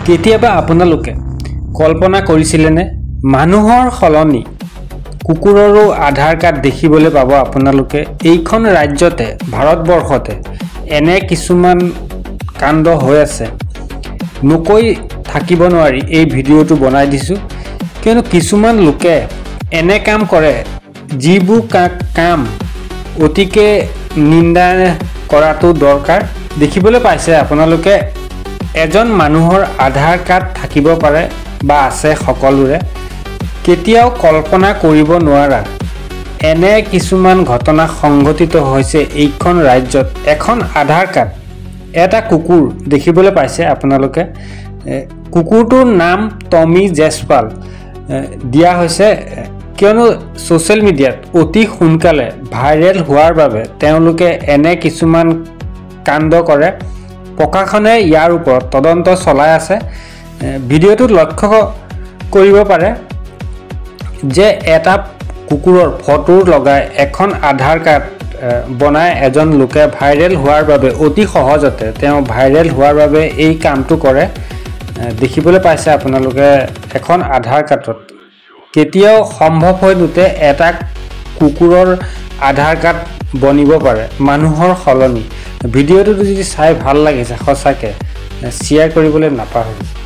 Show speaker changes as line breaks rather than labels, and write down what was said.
কেতিয়াবা আপোনালোকে কল্পনা কৰিছিলেনে মানুহৰ সলনি কুকুৰৰো আধাৰ কাৰ্ড দেখিবলৈ পাব আপোনালোকে এইখন ৰাজ্যতে ভাৰতবৰ্ষতে এনে কিছুমান কাণ্ড হৈ আছে নকৈ থাকিব নোৱাৰি এই ভিডিঅ'টো বনাই দিছো কিয়নো কিছুমান লোকে এনে কাম কৰে যিবোৰ কাম অতিকে নিন্দা কৰাটো দৰকাৰ দেখিবলৈ পাইছে আপোনালোকে এজন মানুহৰ আধাৰ কাৰ্ড থাকিব পাৰে বা আছে সকলোৰে কেতিয়াও কল্পনা কৰিব নোৱাৰা এনে কিছুমান ঘটনা সংঘটিত হৈছে এইখন ৰাজ্যত এখন আধাৰ কাৰ্ড এটা কুকুৰ দেখিবলৈ পাইছে আপোনালোকে কুকুৰটোৰ নাম টমি জেছপাল দিয়া হৈছে কিয়নো সোশ্যাল মিডিয়াত অতি সোনকালে ভাইৰেল হোৱাৰ বাবে তেওঁলোকে এনে কিছুমান কাণ্ড কৰে প্ৰশাসনে ইয়াৰ ওপৰত তদন্ত চলাই আছে ভিডিঅ'টোত লক্ষ্য কৰিব পাৰে যে এটা কুকুৰৰ ফটো লগাই এখন আধাৰ কাৰ্ড বনাই এজন লোকে ভাইৰেল হোৱাৰ বাবে অতি সহজতে তেওঁ ভাইৰেল হোৱাৰ বাবে এই কামটো কৰে দেখিবলৈ পাইছে আপোনালোকে এখন আধাৰ কাৰ্ডত কেতিয়াও সম্ভৱ হৈ নুঠে এটা কুকুৰৰ আধাৰ কাৰ্ড বনিব পাৰে মানুহৰ সলনি ভিডিঅ'টো যদি চাই ভাল লাগিছে সঁচাকৈ শ্বেয়াৰ কৰিবলৈ নাপাহৰিব